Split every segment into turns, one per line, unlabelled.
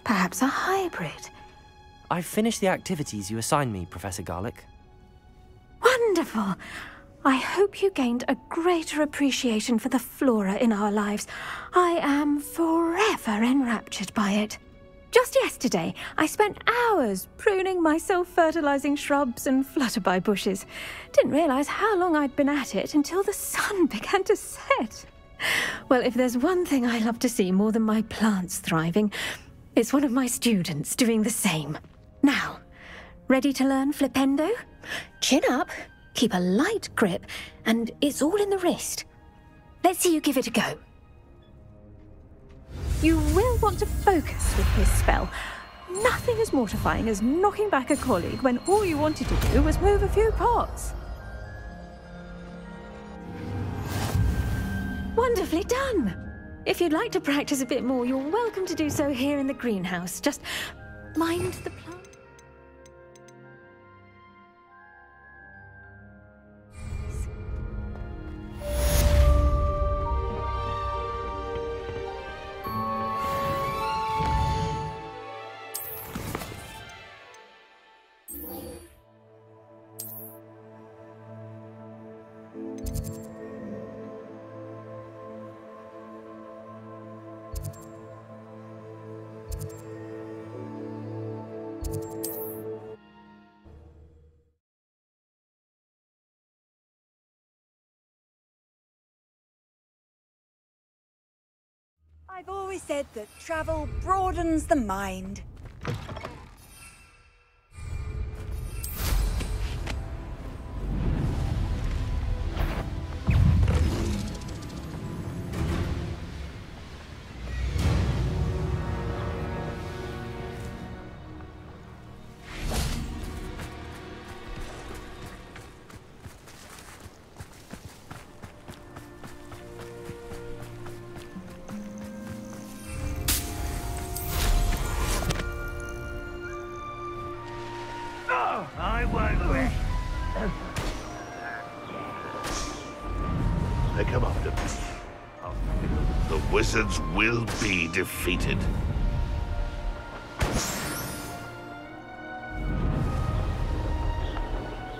Perhaps a hybrid.
I've finished the activities you assigned me, Professor Garlick.
Wonderful! I hope you gained a greater appreciation for the flora in our lives. I am forever enraptured by it. Just yesterday, I spent hours pruning my self-fertilizing shrubs and flutterby bushes. Didn't realize how long I'd been at it until the sun began to set. Well, if there's one thing I love to see more than my plants thriving, it's one of my students doing the same. Now, ready to learn flipendo? Chin up, keep a light grip, and it's all in the wrist. Let's see you give it a go. You will want to focus with this spell. Nothing as mortifying as knocking back a colleague when all you wanted to do was move a few pots. Wonderfully done! If you'd like to practice a bit more, you're welcome to do so here in the greenhouse. Just mind the plant.
I've always said that travel broadens the mind.
I won't win.
They come after me. The wizards will be defeated.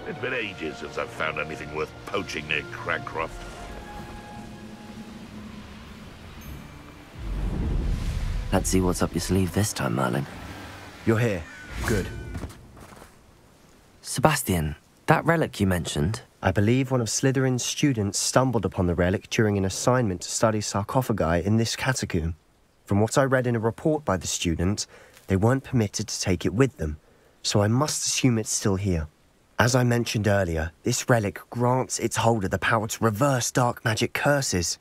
It's been ages since I've found anything worth poaching near Cragcroft.
Let's see what's up your sleeve this time, Merlin.
You're here. Good.
Sebastian, that relic you mentioned...
I believe one of Slytherin's students stumbled upon the relic during an assignment to study sarcophagi in this catacomb. From what I read in a report by the student, they weren't permitted to take it with them, so I must assume it's still here. As I mentioned earlier, this relic grants its holder the power to reverse dark magic curses.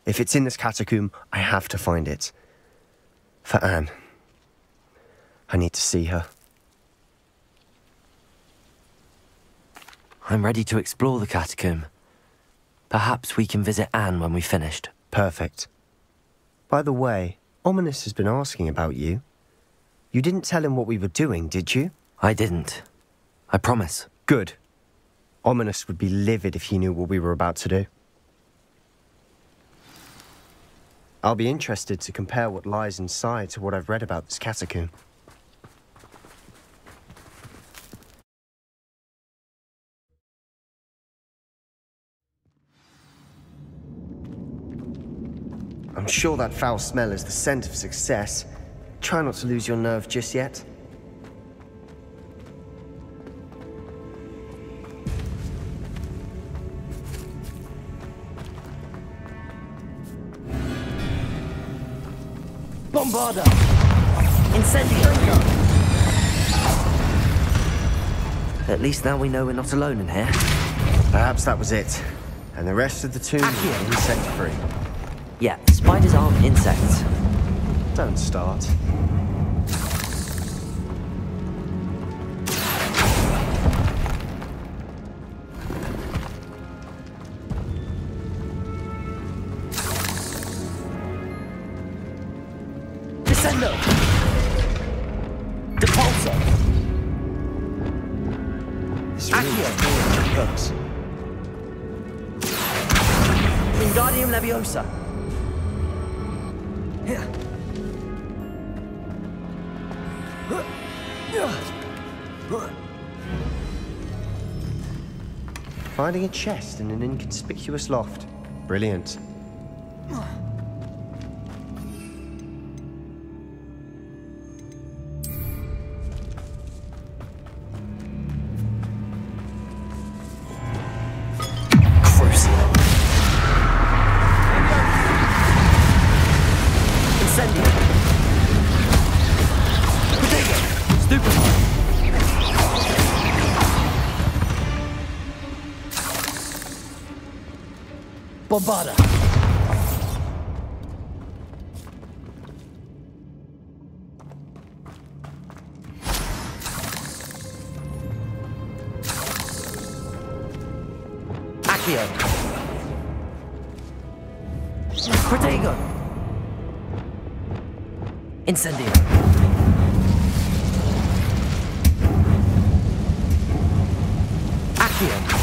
If it's in this catacomb, I have to find it. For Anne. I need to see her.
I'm ready to explore the catacomb. Perhaps we can visit Anne when we've finished.
Perfect. By the way, Ominous has been asking about you. You didn't tell him what we were doing, did you?
I didn't. I promise.
Good. Ominous would be livid if he knew what we were about to do. I'll be interested to compare what lies inside to what I've read about this catacomb. I'm sure that foul smell is the scent of success. Try not to lose your nerve just yet.
Bombarda! Incendio! At least now we know we're not alone in here.
Perhaps that was it. And the rest of the tomb is insect-free.
Yeah, spiders aren't insects.
Don't start.
Descendo! Depulso!
This really
Hooks. Wingardium Leviosa. Here.
Finding a chest in an inconspicuous loft. Brilliant.
Bombarda. Accio. Protego. Incendio. Accio.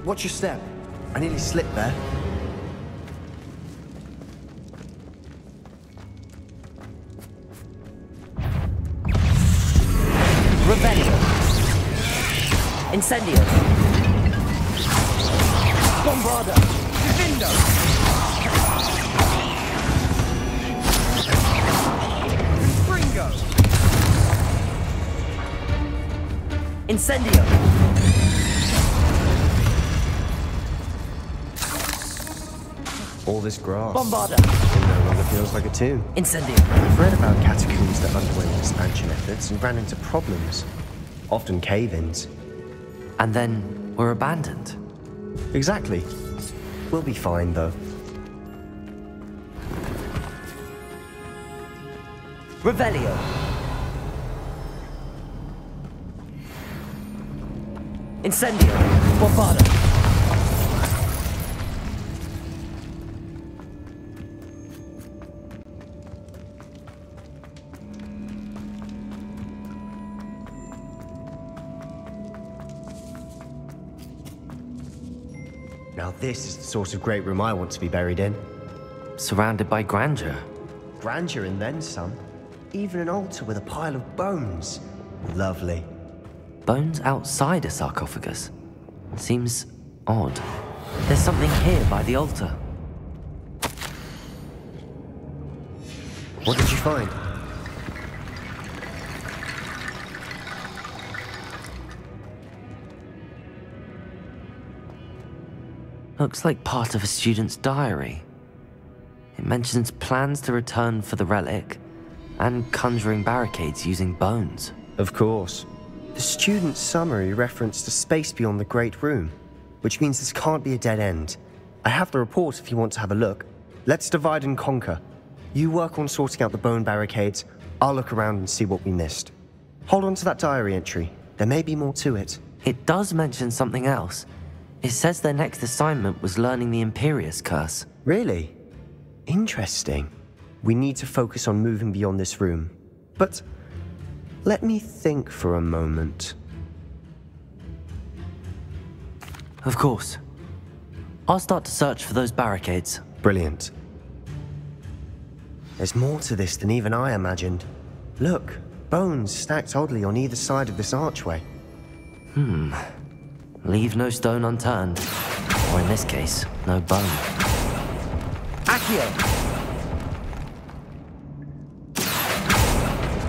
Watch your step. I nearly slipped there.
Revelio. Incendio. Bombarda. Divindo. Bringo. Incendio.
All this grass.
Bombarda.
It no longer feels like a tomb.
Incendio.
I've read about catacombs that underwent expansion efforts and ran into problems. Often cave-ins.
And then were abandoned.
Exactly. We'll be fine, though.
Revelio. Incendio. Bombarda.
Now this is the sort of great room I want to be buried in.
Surrounded by grandeur.
Grandeur and then some. Even an altar with a pile of bones. Lovely.
Bones outside a sarcophagus. Seems odd. There's something here by the altar.
What did you find?
Looks like part of a student's diary. It mentions plans to return for the relic and conjuring barricades using bones.
Of course. The student's summary referenced a space beyond the Great Room, which means this can't be a dead end. I have the report if you want to have a look. Let's divide and conquer. You work on sorting out the bone barricades, I'll look around and see what we missed. Hold on to that diary entry. There may be more to it.
It does mention something else. It says their next assignment was learning the Imperius Curse.
Really? Interesting. We need to focus on moving beyond this room. But let me think for a moment.
Of course. I'll start to search for those barricades.
Brilliant. There's more to this than even I imagined. Look, bones stacked oddly on either side of this archway.
Leave no stone unturned. Or in this case, no bone.
Accio.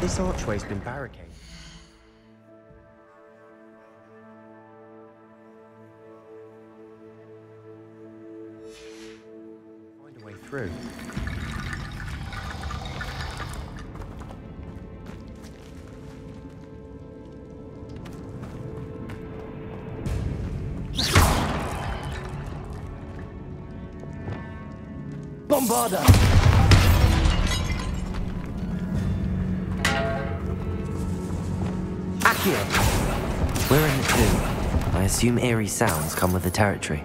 This archway's been barricaded. Find a way through.
Bombarda! Accio!
We're in the tomb. I assume eerie sounds come with the territory.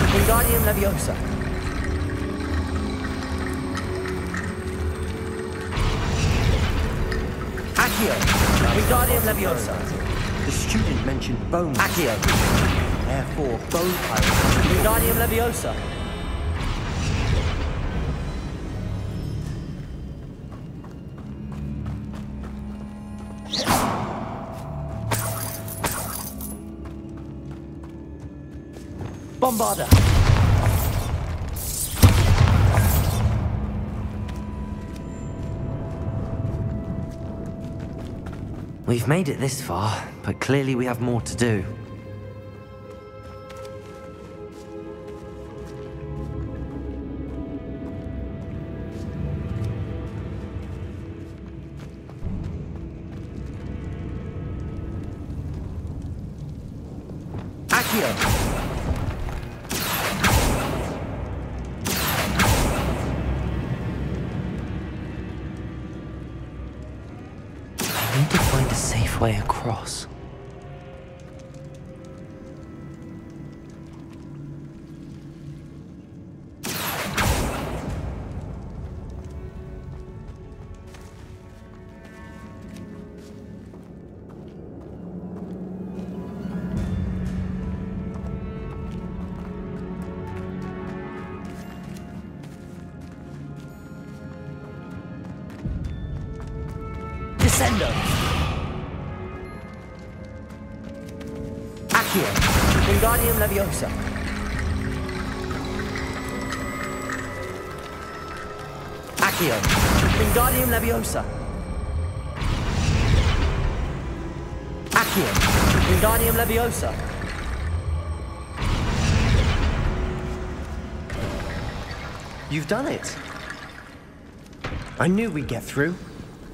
Wingardium Leviosa. Accio! Wingardium Leviosa.
The student mentioned bones.
Accio!
Therefore, bone pirates.
Wingardium Leviosa. Bombarda!
We've made it this far, but clearly we have more to do.
Accio!
I need to find a safe way across.
Descendo! Accio! Wingardium Leviosa. Accio! Wingardium Leviosa. Accio! Wingardium Leviosa.
You've done it. I knew we'd get through.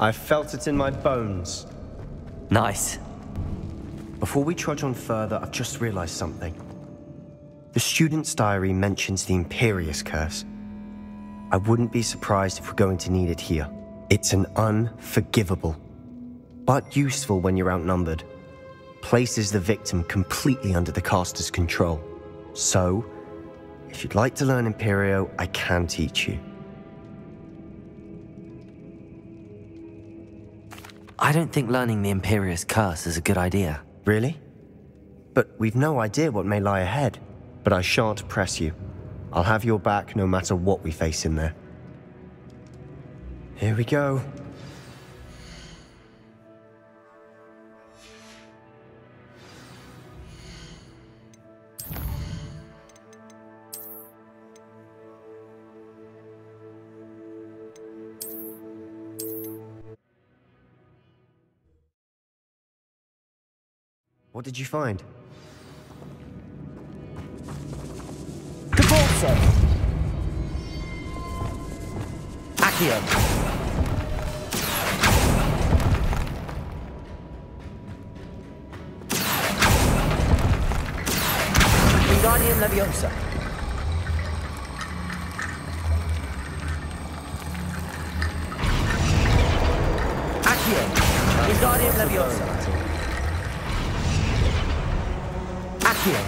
I felt it in my bones.
Nice.
Before we trudge on further, I've just realized something. The student's diary mentions the Imperius Curse. I wouldn't be surprised if we're going to need it here. It's an unforgivable, but useful when you're outnumbered. Places the victim completely under the caster's control. So, if you'd like to learn Imperio, I can teach you.
I don't think learning the Imperius Curse is a good idea.
Really? But we've no idea what may lie ahead. But I shan't press you. I'll have your back no matter what we face in there. Here we go. What did you find?
Caborso! Accio! Wingardium Leviosa. Accio! Wingardium Leviosa. Accio!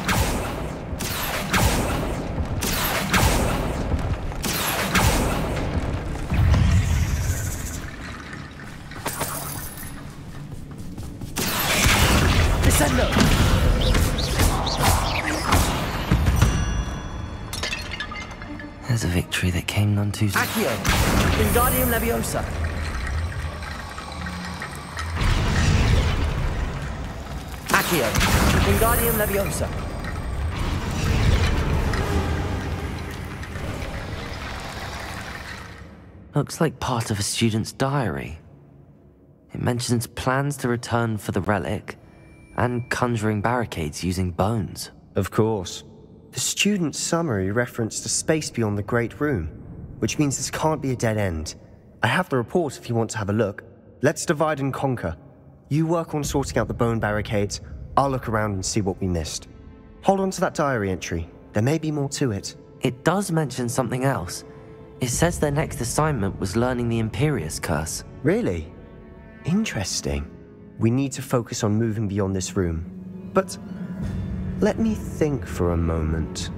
Descendo!
There's a victory that came none too soon.
Accio! Wingardium Leviosa. Accio! Wingardium Leviosa.
Looks like part of a student's diary. It mentions plans to return for the relic and conjuring barricades using bones.
Of course. The student's summary referenced a space beyond the Great Room, which means this can't be a dead end. I have the report if you want to have a look. Let's divide and conquer. You work on sorting out the bone barricades. I'll look around and see what we missed. Hold on to that diary entry. There may be more to it.
It does mention something else. It says their next assignment was learning the Imperious Curse.
Really? Interesting. We need to focus on moving beyond this room. But let me think for a moment.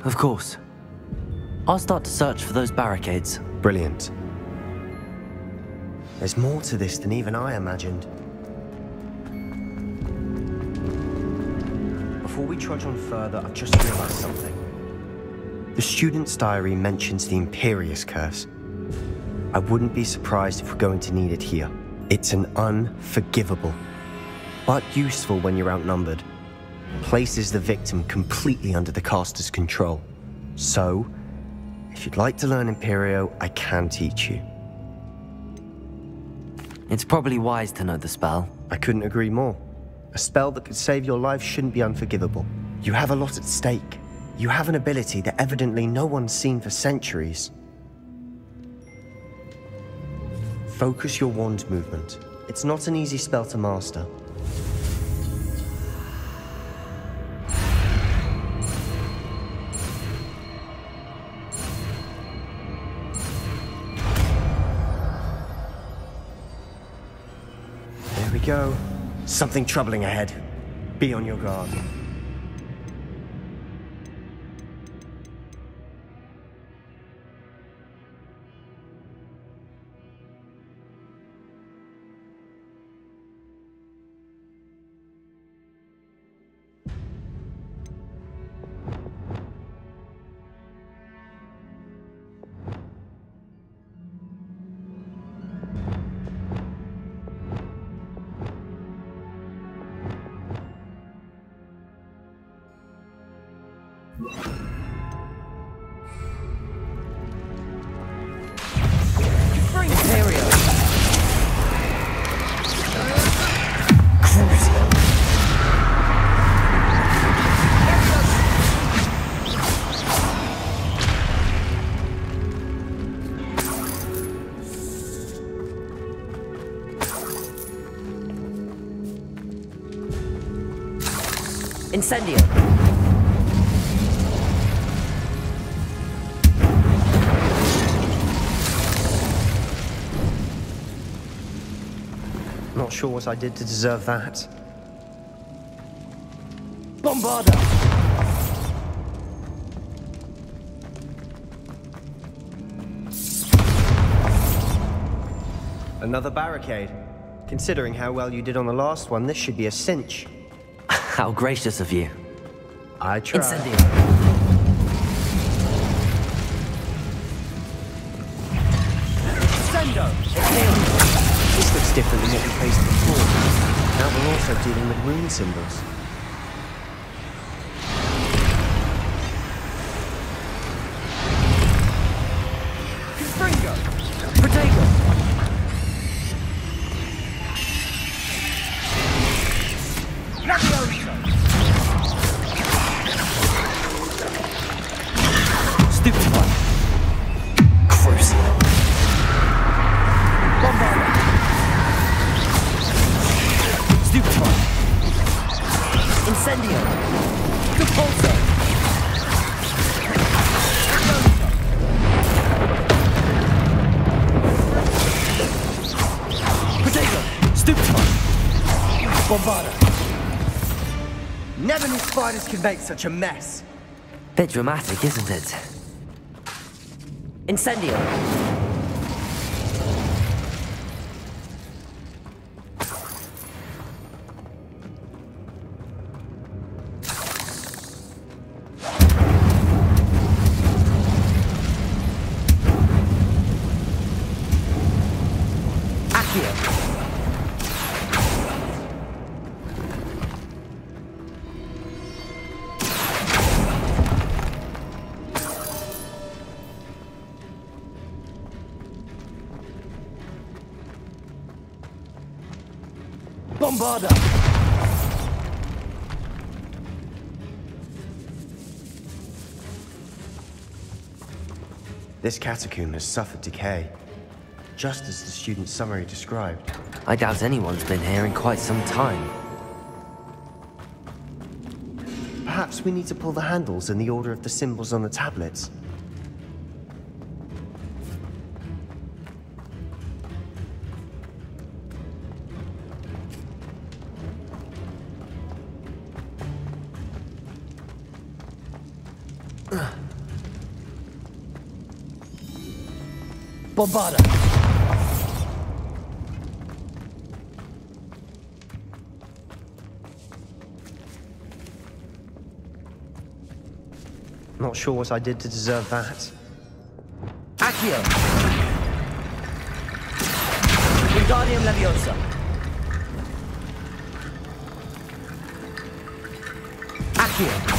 Of course. I'll start to search for those barricades.
Brilliant. There's more to this than even I imagined. Before we trudge on further, I've just realized something. The student's diary mentions the Imperious Curse. I wouldn't be surprised if we're going to need it here. It's an unforgivable, but useful when you're outnumbered. Places the victim completely under the caster's control. So, if you'd like to learn Imperio, I can teach you.
It's probably wise to know the spell.
I couldn't agree more. A spell that could save your life shouldn't be unforgivable. You have a lot at stake. You have an ability that evidently no one's seen for centuries. Focus your wand movement. It's not an easy spell to master. There we go. Something troubling ahead. Be on your guard.
Incendio.
Not sure what I did to deserve that.
Bombarda.
Another barricade. Considering how well you did on the last one, this should be a cinch.
How gracious of you.
I try.
Incendio. Sendo.
This looks different than what we faced before. Now we're also dealing with rune symbols.
Confringo. Protego. Stupefy. Crucial. Bombarda. Stupefy. Incendio. Compulso. Protego. Stupefy. Bombarda.
Never knew spiders could make such a mess.
Bit dramatic, isn't it?
Incendio. Accio. Bombarda.
This catacomb has suffered decay, just as the student's summary described.
I doubt anyone's been here in quite some time.
Perhaps we need to pull the handles in the order of the symbols on the tablets.
Bombarda!
Not sure what I did to deserve that.
Accio! Wingardium Leviosa! Accio!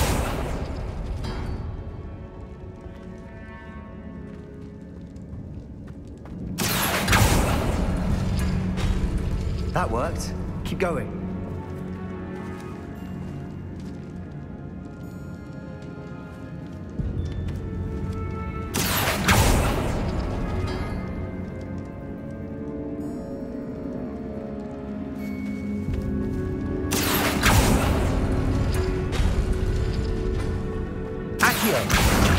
That worked. Keep going.
Accio!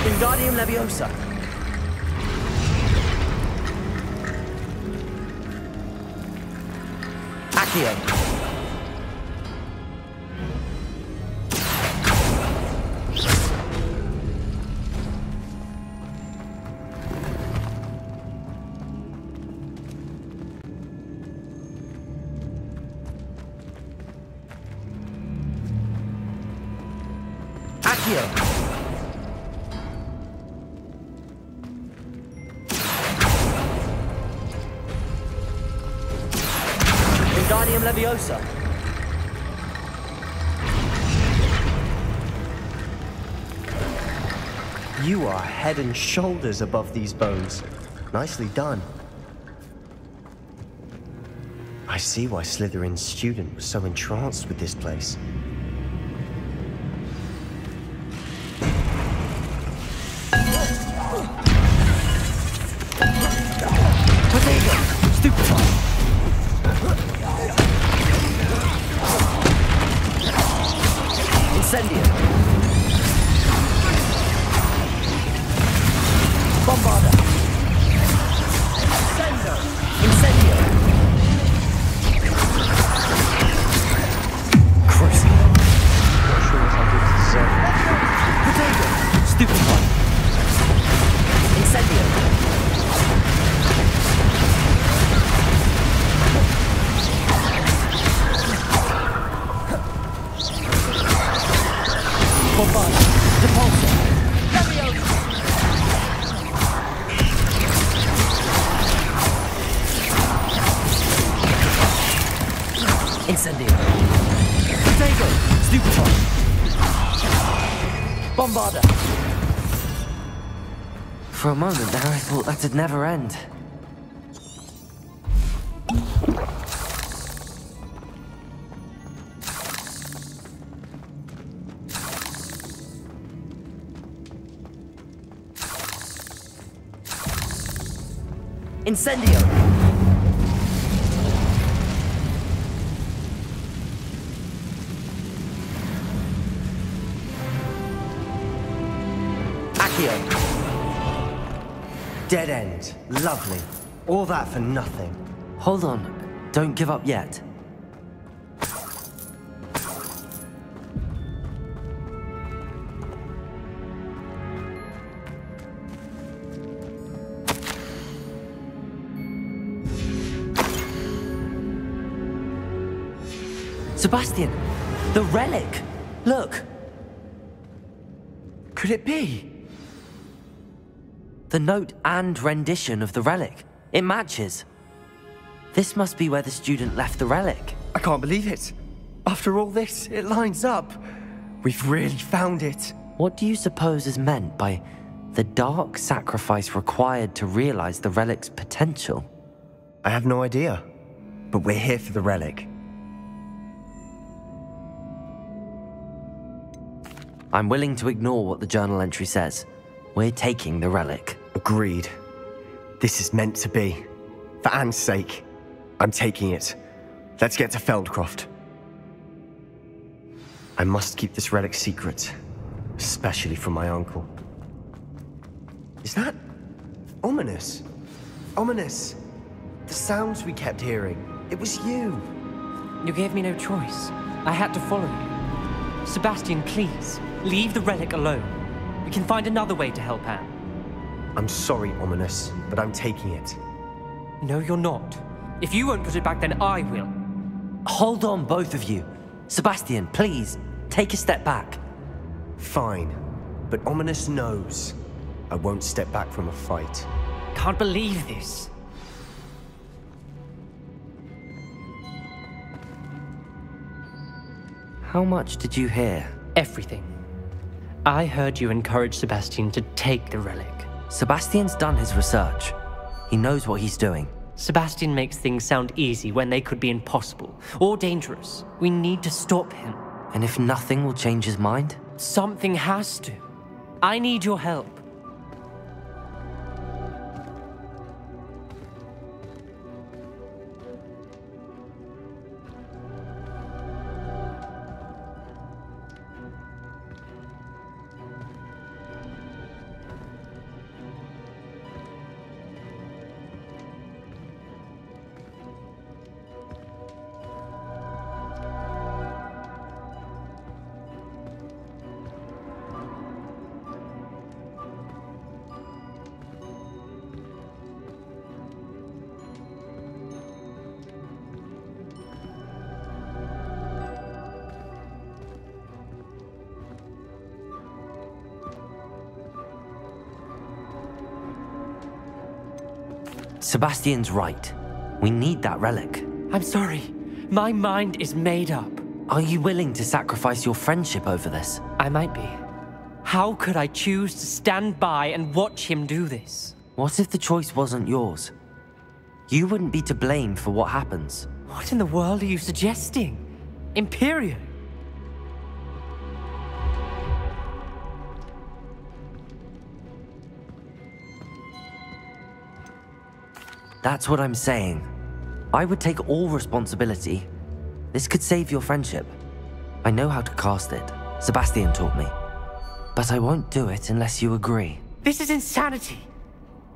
Wingardium Leviosa! Accio! Accio! Wingardium Leviosa!
You are head and shoulders above these bones. Nicely done. I see why Slytherin's student was so entranced with this place.
Potato! Stupefy! Incendio! Bombarda! Incendio! Christ!
Not sure what I did to deserve that.
Potato! Stupefy! Incendio! Bombarda! Depulso! Leviosa! Incendio! Potato! Stupefy! Bombarda!
For a moment there, I thought that'd never end.
Incendio! Accio!
Dead end. Lovely. All that for nothing.
Hold on, don't give up yet. Sebastian, the relic! Look! Could it be? The note and rendition of the relic. It matches. This must be where the student left the relic.
I can't believe it. After all this, it lines up. We've really found it.
What do you suppose is meant by the dark sacrifice required to realize the relic's potential?
I have no idea. But we're here for the relic.
I'm willing to ignore what the journal entry says. We're taking the relic.
Agreed. This is meant to be. For Anne's sake, I'm taking it. Let's get to Feldcroft. I must keep this relic secret, especially from my uncle. Is that ominous? Ominous! The sounds we kept hearing. It was you.
You gave me no choice. I had to follow you. Sebastian, please, leave the relic alone. We can find another way to help Anne.
I'm sorry, Ominous, but I'm taking it.
No, you're not. If you won't put it back, then I will.
Hold on, both of you. Sebastian, please, take a step back.
Fine, but Ominous knows I won't step back from a fight.
Can't believe this.
How much did you hear?
Everything. I heard you encourage Sebastian to take the relic.
Sebastian's done his research. He knows what he's doing.
Sebastian makes things sound easy when they could be impossible or dangerous. We need to stop him.
And if nothing will change his mind?
Something has to. I need your help.
Sebastian's right. We need that relic.
I'm sorry. My mind is made up.
Are you willing to sacrifice your friendship over this?
I might be. How could I choose to stand by and watch him do this?
What if the choice wasn't yours? You wouldn't be to blame for what happens.
What in the world are you suggesting? Imperial?
That's what I'm saying. I would take all responsibility. This could save your friendship. I know how to cast it. Sebastian taught me. But I won't do it unless you agree.
This is insanity.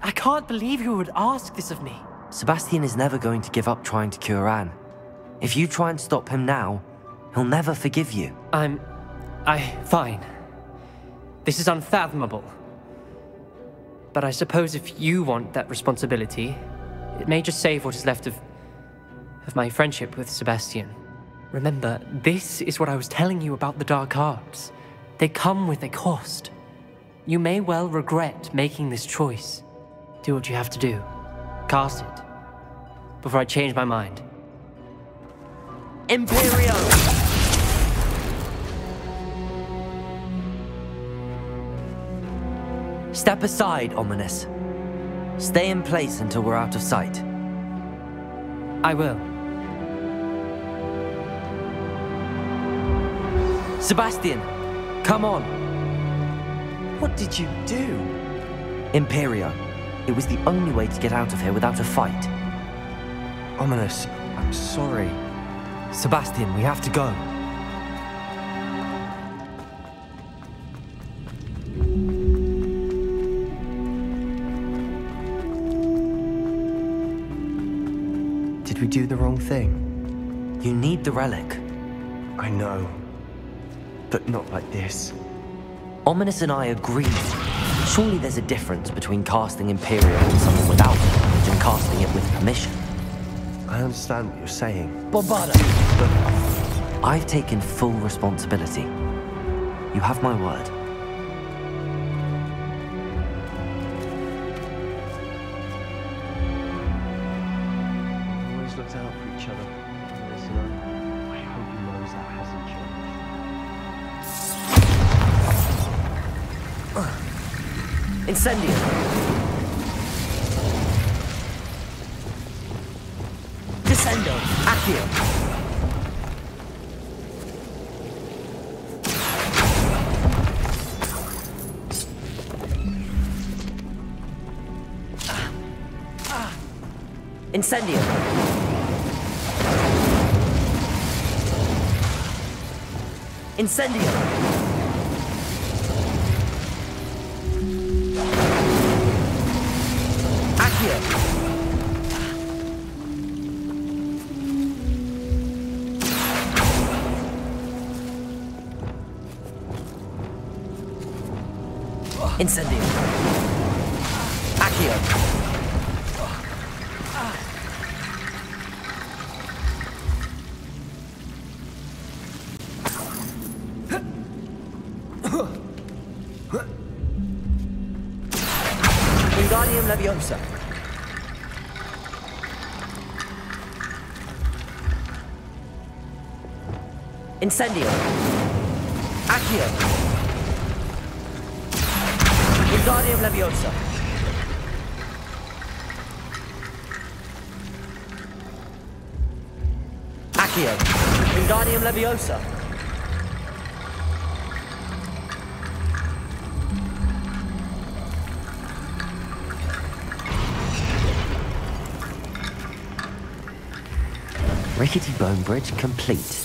I can't believe you would ask this of me.
Sebastian is never going to give up trying to cure Anne. If you try and stop him now, he'll never forgive you.
Fine. This is unfathomable. But I suppose if you want that responsibility, it may just save what is left of my friendship with Sebastian. Remember, this is what I was telling you about the dark arts. They come with a cost. You may well regret making this choice. Do what you have to do. Cast it. Before I change my mind.
Imperio! Step aside, Ominous. Stay in place until we're out of sight.
I will.
Sebastian, come on.
What did you do?
Imperio. It was the only way to get out of here without a fight.
Ominous, I'm sorry.
Sebastian, we have to go.
Did we do the wrong thing?
You need the relic.
I know. But not like this.
Ominous and I agreed. Surely there's a difference between casting Imperial on someone without knowledge and casting it with permission.
I understand what you're saying.
Bombarda! I've taken full responsibility. You have my word.
We always looked out for each other. I hope he knows that hasn't changed.
Incendio! Descendo! Accio!
Incendio. Incendio. Accio. Incendio. Accio. Wingardium Leviosa. Incendio. Accio. Wingardium Leviosa. Accio. Wingardium Leviosa.
Rickety bone bridge complete.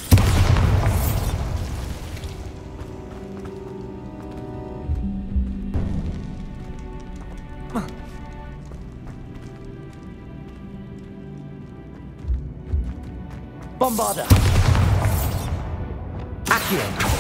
Bombarda. Accio.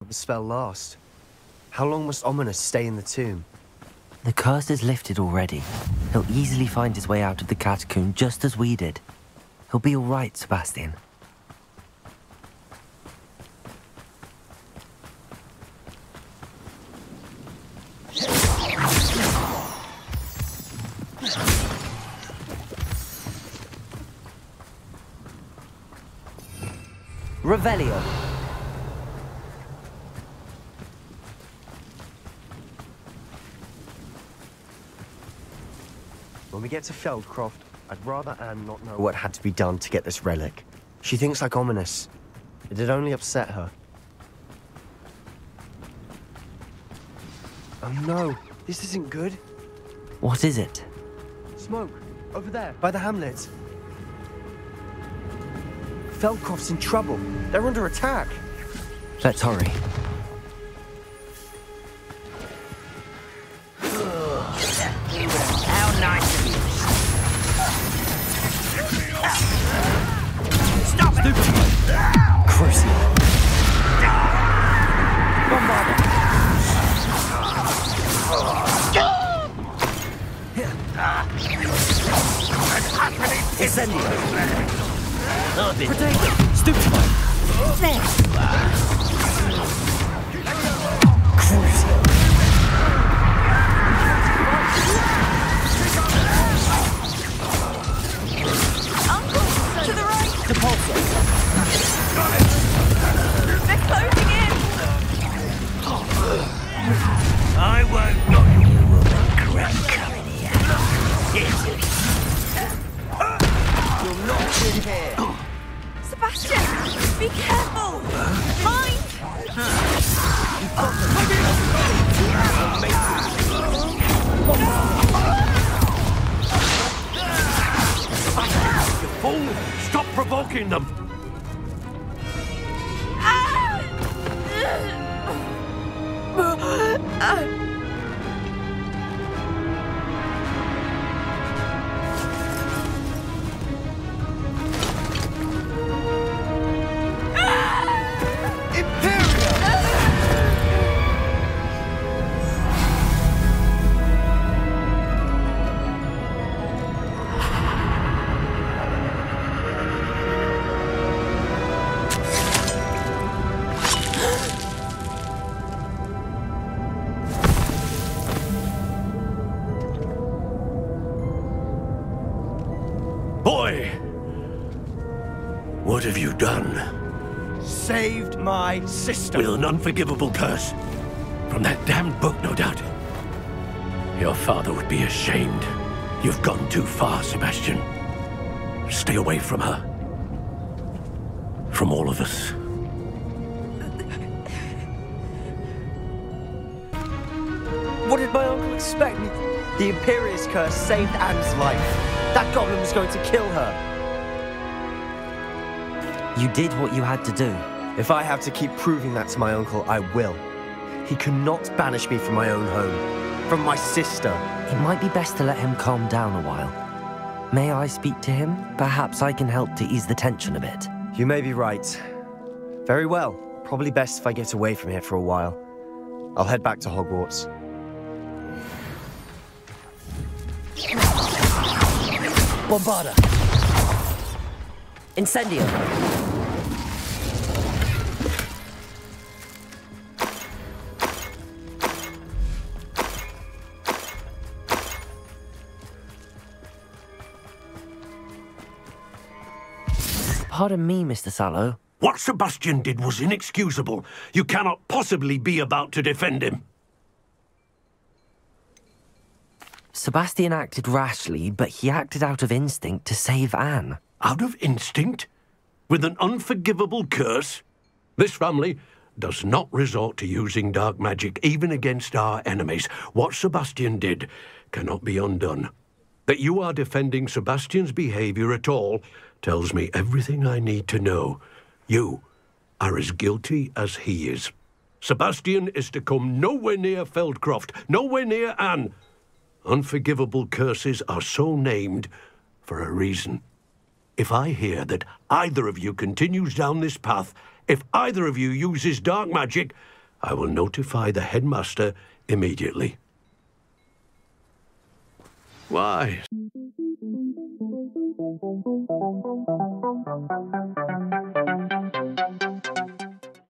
The spell last? How long must Ominous stay in the tomb?
The curse is lifted already. He'll easily find his way out of the catacomb just as we did. He'll be all right, Sebastian.
Revelio.
When we get to Feldcroft, I'd rather Anne not know what had to be done to get this relic. She thinks like Ominous. It'd only upset her. Oh no, this isn't good.
What is it?
Smoke, over there, by the hamlet. Feldcroft's in trouble. They're under attack.
Let's hurry.
How nice of you. Stop it!
Crucial.
Bombarda. Incendio. Potato. Stupefy.
Crucial.
To the right. Depulso.
Be careful! Mind!
You fool! Stop provoking them! Boy! What have you done?
Saved my sister.
With an unforgivable curse. From that damned book, no doubt. Your father would be ashamed. You've gone too far, Sebastian. Stay away from her. From all of us.
What did my uncle expect? The Imperious curse saved Anne's life. That goblin was going to kill her.
You did what you had to do.
If I have to keep proving that to my uncle, I will. He cannot banish me from my own home. From my sister.
It might be best to let him calm down a while. May I speak to him? Perhaps I can help to ease the tension a bit.
You may be right. Very well. Probably best if I get away from here for a while. I'll head back to Hogwarts.
Bombarda.
Incendio! Pardon me, Mr. Sallow.
What Sebastian did was inexcusable. You cannot possibly be about to defend him.
Sebastian acted rashly, but he acted out of instinct to save Anne.
Out of instinct? With an unforgivable curse? This family does not resort to using dark magic even against our enemies. What Sebastian did cannot be undone. That you are defending Sebastian's behavior at all tells me everything I need to know. You are as guilty as he is. Sebastian is to come nowhere near Feldcroft, nowhere near Anne. Unforgivable curses are so named for a reason. If I hear that either of you continues down this path, if either of you uses dark magic, I will notify the headmaster immediately. Why?